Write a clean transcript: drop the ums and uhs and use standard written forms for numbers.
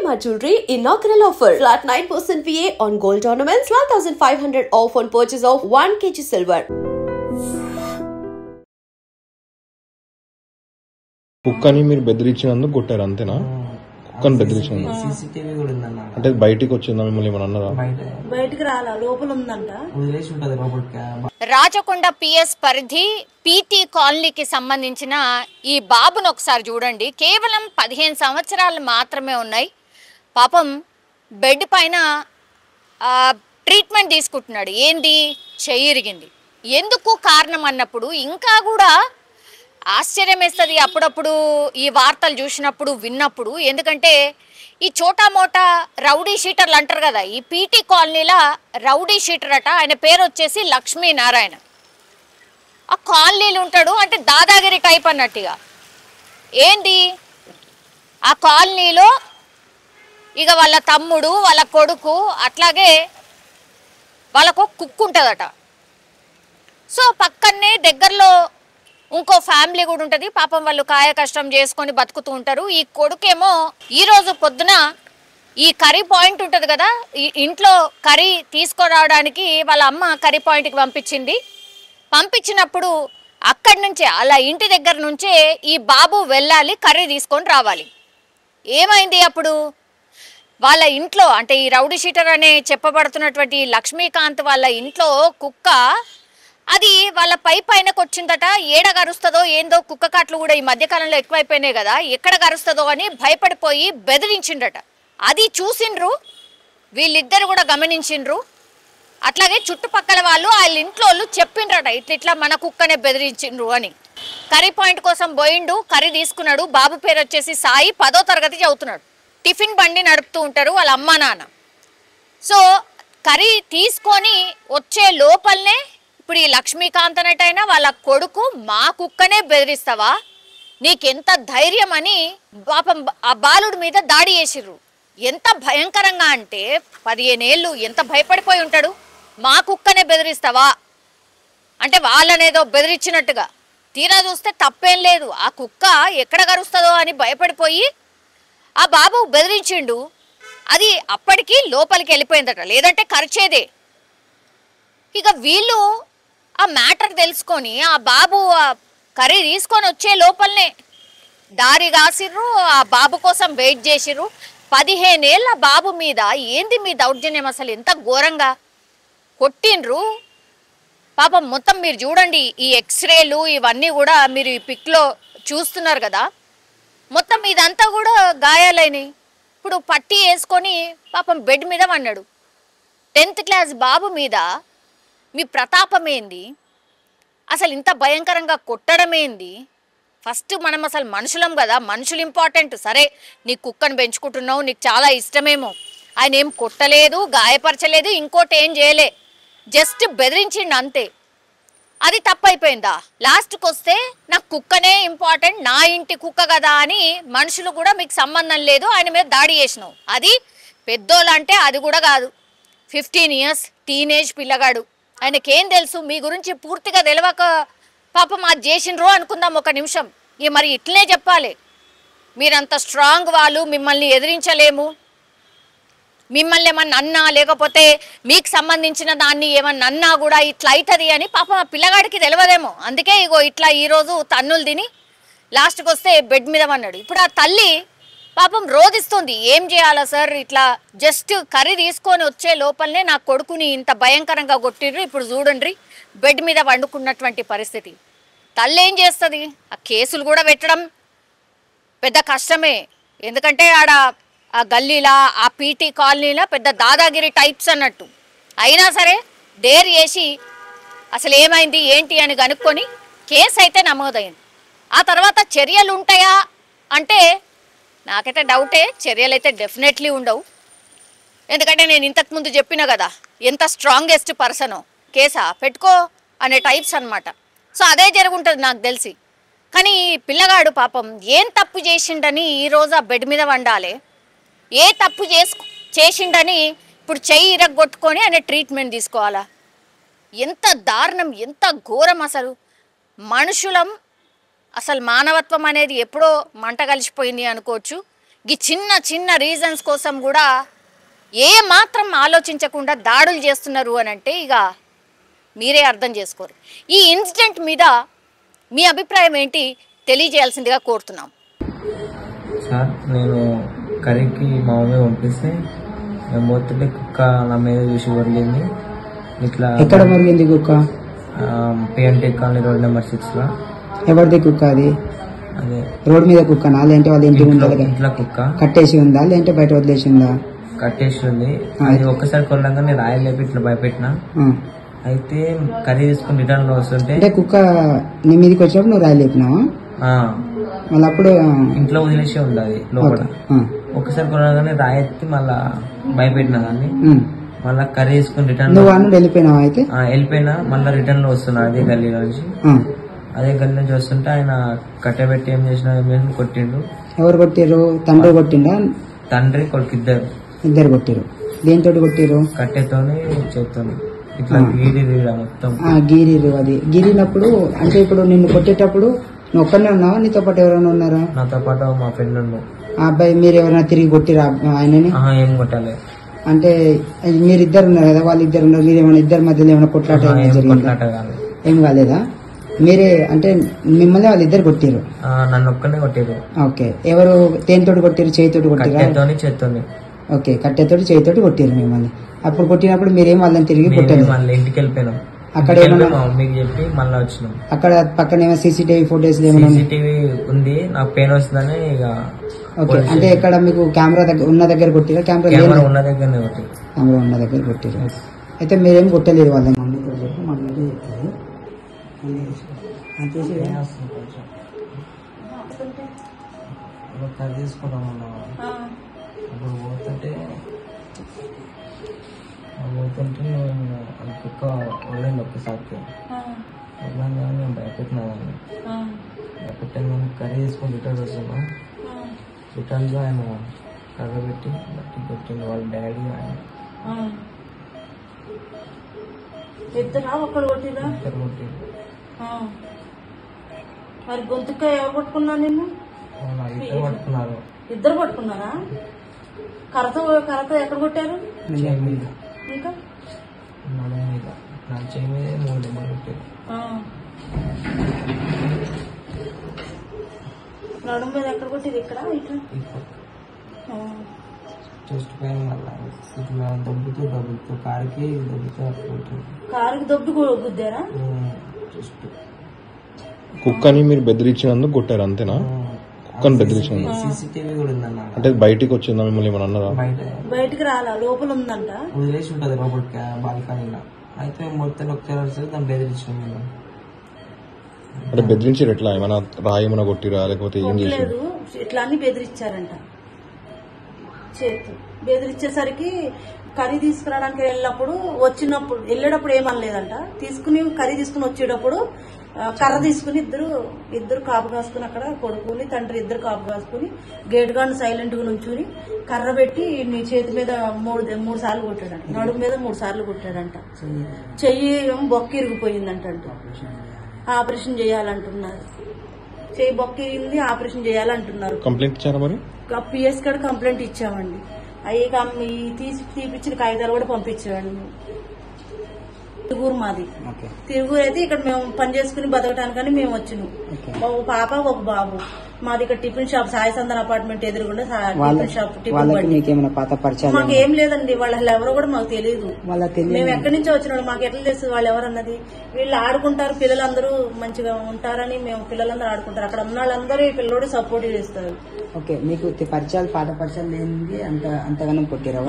Shalimar Jewelry inaugural offer. Flat 9% VA on gold ornaments, 12,500 off on purchase of 1 kg silver. కుక్కని మీరు బెదిరించినందుకు కొట్టారు అంతేనా? కుక్కని బెదిరించినందుకు సీసీటీవీ కూడా ఉందన్న. అంటే బయటికి వచ్చిందా మిమ్మల్ని ఏమన్నా అన్నారా? బయటికి రాలా, లోపల ఉందంట. వదిలేసి ఉంటది లోపలికి. రాచకొండ పిఎస్ పరిధి పీటీ కాలనీకి సంబంధించిన ఈ బాబును ఒకసారి చూడండి. కేవలం 15 సంవత్సరాలు మాత్రమే ఉన్నాయి. పాపం బెడ్ పైన ట్రీట్మెంట్ తీసుకుంటున్నాడు. ఏంది? చెయ్యి ఇరిగింది. ఎందుకు కారణం అన్నప్పుడు ఇంకా కూడా ఆశ్చర్యం వేస్తుంది అప్పుడప్పుడు ఈ వార్తలు చూసినప్పుడు విన్నప్పుడు. ఎందుకంటే ఈ చోటా మోటా రౌడీ షీటర్లు అంటారు కదా, ఈ పీటీ కాలనీలో రౌడీ షీటర్ అట. ఆయన పేరు వచ్చేసి లక్ష్మీనారాయణ. ఆ కాలనీలు ఉంటాడు అంటే దాదాగిరి టైప్ అన్నట్టుగా. ఏంది ఆ కాలనీలో ఇక వాళ్ళ తమ్ముడు వాళ్ళ కొడుకు అట్లాగే వాళ్ళకు కుక్కు ఉంటుందట. సో పక్కనే దగ్గరలో ఇంకో ఫ్యామిలీ కూడా ఉంటుంది. పాపం వాళ్ళు కాయ కష్టం చేసుకొని బతుకుతూ ఉంటారు. ఈ కొడుకేమో ఈరోజు పొద్దున ఈ కర్రీ పాయింట్ ఉంటుంది కదా, ఈ ఇంట్లో కర్రీ తీసుకురావడానికి వాళ్ళ అమ్మ కర్రీ పాయింట్కి పంపించినప్పుడు అక్కడి నుంచే అలా ఇంటి దగ్గర నుంచే ఈ బాబు వెళ్ళాలి, కర్రీ తీసుకొని రావాలి. ఏమైంది అప్పుడు వాళ్ళ ఇంట్లో అంటే ఈ రౌడీ షీటర్ అనే చెప్పబడుతున్నటువంటి లక్ష్మీకాంత్ వాళ్ళ ఇంట్లో కుక్క అది వాళ్ళ పైనకు వచ్చిందట. ఏడ గరుస్తుందో ఏందో, కుక్క కాట్లు కూడా ఈ మధ్యకాలంలో ఎక్కువైపోయినాయి కదా, ఎక్కడ గరుస్తుందో అని భయపడిపోయి బెదిరించిండట. అది చూసిండ్రు వీళ్ళిద్దరు కూడా గమనించిండ్రు. అట్లాగే చుట్టుపక్కల వాళ్ళు వాళ్ళ ఇంట్లో వాళ్ళు చెప్పిండ్రట, ఇట్లా మన కుక్కనే బెదిరించిండ్రు అని. కర్రీ పాయింట్ కోసం పోయిండు, కర్రీ తీసుకున్నాడు. బాబు పేరు వచ్చేసి సాయి, 10వ తరగతి చదువుతున్నాడు. టిఫిన్ బండి నడుపుతూ ఉంటారు వాళ్ళ అమ్మ నాన్న. సో కర్రీ తీసుకొని వచ్చే లోపలనే ఇప్పుడు ఈ లక్ష్మీకాంత్ అన్నట్టయినా వాళ్ళ కొడుకు మా కుక్కనే బెదిరిస్తావా, నీకెంత ధైర్యం అని పాపం ఆ బాలుడి మీద దాడి చేసిర్రు. ఎంత భయంకరంగా అంటే 15 ఏళ్ళు ఎంత భయపడిపోయి ఉంటాడు. మా కుక్కనే బెదిరిస్తావా అంటే వాళ్ళనేదో బెదిరించినట్టుగా. తీరా చూస్తే తప్పేం లేదు, ఆ కుక్క ఎక్కడ కరుస్తుందో అని భయపడిపోయి ఆ బాబు బెదిరించిండు. అది అప్పటికి లోపలికి వెళ్ళిపోయిందట, లేదంటే కరిచేదే. ఇక వీళ్ళు ఆ మ్యాటర్ తెలుసుకొని ఆ బాబు కర్రీ తీసుకొని వచ్చే లోపలనే దారి కాసిర్రు. ఆ బాబు కోసం వెయిట్ చేసిర్రు. 15 ఏళ్ళ బాబు మీద ఏంది మీ దౌర్జన్యం, అసలు ఎంత ఘోరంగా కొట్టిండ్రు పాపం. మొత్తం మీరు చూడండి, ఈ ఎక్స్రేలు ఇవన్నీ కూడా మీరు ఈ పిక్లో చూస్తున్నారు కదా, మొత్తం ఇదంతా కూడా గాయాలైనవి. ఇప్పుడు పట్టి వేసుకొని పాపం బెడ్ మీద పన్నాడు. 10th క్లాస్ బాబు మీద మీ ప్రతాపం ఏంది, అసలు ఇంత భయంకరంగా కొట్టడం ఏంది? ఫస్ట్ మనం అసలు మనుషులం కదా, మనుషులు ఇంపార్టెంట్. సరే నీ కుక్కను పెంచుకుంటున్నావు, నీకు చాలా ఇష్టమేమో. ఆయన ఏం కొట్టలేదు, గాయపరచలేదు, ఇంకోటి ఏం చేయలే, జస్ట్ బెదిరించిండు అంతే. అది తప్పైపోయిందా? లాస్ట్కి వస్తే నాకు కుక్కనే ఇంపార్టెంట్, నా ఇంటి కుక్క కదా అని మనుషులు కూడా మీకు సంబంధం లేదు, ఆయన మీద దాడి చేసినావు. అది పెద్దోళ్ళు అంటే అది కూడా కాదు, 15 ఇయర్స్ టీనేజ్ పిల్లగాడు. ఆయనకేం తెలుసు మీ గురించి పూర్తిగా తెలియక పాపం అది చేసిండ్రో అనుకుందాం ఒక నిమిషం. ఇక మరి ఇట్లనే చెప్పాలి, మీరంత స్ట్రాంగ్ వాళ్ళు, మిమ్మల్ని ఎదిరించలేము, మిమ్మల్ని ఏమన్నా అన్నా లేకపోతే మీకు సంబంధించిన దాన్ని ఏమన్నా అన్నా కూడా ఇట్లా అవుతుంది అని పాపం ఆ పిల్లగాడికి తెలియదేమో. అందుకే ఇగో ఇట్లా ఈరోజు తన్నులు తిని లాస్ట్కి వస్తే బెడ్ మీద పన్నాడు. ఇప్పుడు ఆ తల్లి పాపం రోధిస్తుంది, ఏం చేయాలా సార్, ఇట్లా జస్ట్ కర్రీ తీసుకొని వచ్చే లోపలనే నా కొడుకుని ఇంత భయంకరంగా కొట్టిర్రు, ఇప్పుడు చూడండి బెడ్ మీద వండుకున్నటువంటి పరిస్థితి. తల్లి ఏం చేస్తుంది? ఆ కేసులు కూడా పెట్టడం పెద్ద కష్టమే. ఎందుకంటే ఆడ ఆ గల్లీలా ఆ పీటీ కాలనీలా పెద్ద దాదాగిరి టైప్స్ అన్నట్టు. అయినా సరే డేర్ చేసి అసలు ఏమైంది ఏంటి అని కనుక్కొని కేసు అయితే నమోదైంది. ఆ తర్వాత చర్యలు ఉంటాయా అంటే నాకైతే డౌటే. చర్యలు అయితే డెఫినెట్లీ ఉండవు. ఎందుకంటే నేను ఇంతకుముందు చెప్పిన కదా ఎంత స్ట్రాంగెస్ట్ పర్సనో, కేసా పెట్టుకో అనే టైప్స్ అనమాట. సో అదే జరుగుంటుంది నాకు తెలిసి. కానీ పిల్లగాడు పాపం ఏం తప్పు చేసిండని ఈరోజు ఆ బెడ్ మీద వండాలి, ఏ తప్పు చేసిండని ఇప్పుడు చెయ్యి ఇరగొట్టుకొని ఆయన ట్రీట్మెంట్ తీసుకోవాలా? ఎంత దారుణం, ఎంత ఘోరం. అసలు మనుషులం, అసలు మానవత్వం అనేది ఎప్పుడో మంట కలిసిపోయింది అనుకోవచ్చు. ఈ చిన్న చిన్న రీజన్స్ కోసం కూడా ఏ మాత్రం ఆలోచించకుండా దాడులు చేస్తున్నారు అని అంటే ఇక మీరే అర్థం చేసుకోరు. ఈ ఇన్సిడెంట్ మీద మీ అభిప్రాయం ఏంటి తెలియజేయాల్సిందిగా కోరుతున్నాం. సార్ నేను కర్రీకి మా మమ్మీ పంపిస్తే మేము పోతుంటే కుక్క నా మీద చూసి వరిగింది. ఇట్లా ఎక్కడ మరిగింది కుక్క? పిఎన్టీ కాలనీ రోడ్ నెంబర్ 6 లో. ఎవరిది కుక్క అది? అదే రోడ్ మీద కుక్కనా లేదంటే వాళ్ళ ఇంటి ఉందా? ఇంట్లో కుక్క కట్టేసి ఉందా లేదంటే బయట వదిలేసి ఉందా? కట్టేసి ఉంది. అది ఒక్కసారి కొనగానే రాయలు లేపి ఇట్లా భయపెట్టిన. అయితే కర్రీ తీసుకుని రిటర్న్ లో వస్తుంటే అంటే కుక్క నీ మీదకి వచ్చినప్పుడు నువ్వు రాయి లేపినావా? మళ్ళీ అప్పుడు ఇంట్లో వదిలేసి ఉంది అది లోపల. ఒకసారి కొనగానే రాయి ఎత్తి మళ్ళా భయపెట్టినా కానీ మళ్ళా కర్రీ తీసుకుని రిటర్న్ నువ్వు అన్న వెళ్ళిపోయినావా? అయితే వెళ్ళిపోయినా మళ్ళీ రిటర్న్ లో వస్తున్నా అదే గల్లీ నుంచి. అదే గల్లీ నుంచి వస్తుంటే ఆయన కట్టబెట్టి ఏం చేసినా కొట్టిండు. ఎవరు కొట్టిరు? తండ్రి కొట్టిండా? తండ్రి కొడుకు ఇద్దరు కొట్టిరు. దేంతో కొట్టిరు? కట్టెతోని చేత్తోని ఇట్లా గీరి మొత్తం గీరిరు. అది గీరినప్పుడు అంటే ఇప్పుడు నిన్ను కొట్టేటప్పుడు నువ్వు ఒక్కనే ఉన్నావా? నీతో పాటు ఎవరైనా ఉన్నారా? నాతో పాటు మా ఫ్రెండ్ ఉండు. ఆ అబ్బాయి మీరు ఎవరైనా తిరిగి కొట్టిరా ఆయనని? ఏం కొట్టాలి. అంటే మీరిద్దరు ఉన్నారు కదా, వాళ్ళిద్దరు ఉన్నారు, మీరు ఏమైనా ఇద్దరి మధ్యలో ఏమైనా కొట్లాట ఏం కాలేదా? మీరే అంటే మిమ్మల్ని వాళ్ళిద్దరు కొట్టిరు? నన్ను ఒక్కనే కొట్టిరు. ఓకే. ఎవరు దేనితోటి కొట్టిరు? చేతితోటి కొట్టిరా? చేత్తోని. ఓకే, కట్టెతోటి చేతితోటి కొట్టిరు మిమ్మల్ని. అప్పుడు కొట్టినప్పుడు మీరేం వాళ్ళని తిరిగి కొట్టారు? మళ్ళీ ఇంటికి వెళ్ళిపోయినాం. అక్కడ మా మమ్మీకి చెప్పి మళ్ళీ వచ్చినాం. అక్కడ పక్కన ఏమైనా సీసీటీవీ ఫోటోస్ సీసీటీవీ ఉంది. నాకు పెయిన్ వస్తుందని ఇక. ఓకే. అంటే ఇక్కడ మీకు కెమెరా ఉన్న దగ్గర కొట్టిరా? కెమెరా ఉన్న దగ్గరనే కొట్టిరు. కెమెరా ఉన్న దగ్గర కొట్టిరు. అయితే మీరేం కొట్టలేదు వాళ్ళని? మమ్మీతో చెప్పి మమ్మీ చెప్తారు. కర్రీ తీసుకుంటాం అప్పుడు పోతుంటే కుక్క వదిలేండి ఒక్కసారికి. వదలంగానే మేము భయపెట్టినా దాన్ని. భయపెట్టాను కర్రీ తీసుకొని రిటర్న్ వస్తున్నా. రిటర్న్గా ఆయన కర్ర పెట్టి బట్టి కొట్టింది వాళ్ళ డాడీ. ఆయన ఇద్దరు కొట్టిరా? ఇద్దరు కొట్టింది. మరి గొంతుగా ఎవరు పట్టుకున్నా నిన్ను? ఇద్దరు పట్టుకున్నారు. ఇద్దరు పట్టుకున్నారా? కర్రతో ఎక్కడ కొట్టారు? చేయి మీద. ఇంకా నడుము మీద. నా చేయి మీద 3 దెబ్బలు కొట్టారు. నడుము మీద ఎక్కడ కొట్టిరు? ఇక్కడ ఇట్లా చెస్ట్ పైన మళ్ళా ఇట్లా దొబ్బుతూ కారుకి దొబ్బుతూ కారుకి దొబ్బి గుద్దారా? చెస్ట్. కుక్కని మీరు బెదిరించినందుకు కొట్టారు అంతేనా? కుక్కని బెదిరించినందుకు సీసీటీవీ కూడా ఉందన్న. అంటే బయటికి వచ్చిందా మిమ్మల్ని ఏమన్నా అన్నారా? బయటికి రాలా, లోపల ఉందంట. వదిలేసి ఉంటది లోపలికి బాల్కనీలో. అయితే మొత్తం ఒకసారి దాన్ని బెదిరించాం మేము. అంటే బెదిరించారు ఎట్లా? ఏమైనా రాయి ఏమైనా కొట్టిరా లేకపోతే ఏం చేశారు? ఇట్లా అన్ని బెదిరించారంట. చేతు బెదిరించేసరికి కర్రీ తీసుకురావడానికి వెళ్ళేటప్పుడు ఏమనలేదంట. కర్రీ తీసుకుని వచ్చేటప్పుడు కర్ర తీసుకుని ఇద్దరు కాపు కాసుకుని అక్కడ కొడుకుని తండ్రి ఇద్దరు కాపు కాసుకుని గేట్ గార్డ్ సైలెంట్ గా నుంచుని కర్ర పెట్టి నీ చేతి మీద మూడు సార్లు కొట్టాడంట. నడుము మీద 3 సార్లు కొట్టాడంట. చెయ్యి బొక్క ఇరిగిపోయిందంట. ఆపరేషన్ చేయాలంటున్నారు. చెయ్యి బొక్క ఇరిగింది, ఆపరేషన్ చేయాలంటున్నారు. కంప్లైంట్ ఇచ్చారా మరి? పిఎస్ కాడ కంప్లైంట్ ఇచ్చామండి. అవి తీపిచ్చిన కాగితాలు కూడా పంపించామండి. తిరుగురు మాది. తిరుగురు అయితే ఇక్కడ మేము పని చేసుకుని బతకటానికని మేము వచ్చినాం. ఒక పాప ఒక బాబు. మాది ఇక్కడ టిఫిన్ షాప్ సాయి సందన్ అపార్ట్మెంట్ ఎదురుగుండా టిఫిన్ షాప్. మాకేం లేదండి. వాళ్ళు ఎవరో కూడా మాకు తెలియదు. మేము ఎక్కడి నుంచో వచ్చినాడు, మాకు ఎట్లా తెలుస్తుంది వాళ్ళు ఎవరన్నది. వీళ్ళు ఆడుకుంటారు, పిల్లలందరూ మంచిగా ఉంటారని మేము పిల్లలందరూ ఆడుకుంటారు. అక్కడ ఉన్న వాళ్ళందరూ ఈ పిల్లడు సపోర్ట్ చేస్తారు. ఓకే. మీకు పరిచయాలు పాత పరిచయాలు లేని అంతగానం కొట్టిరా?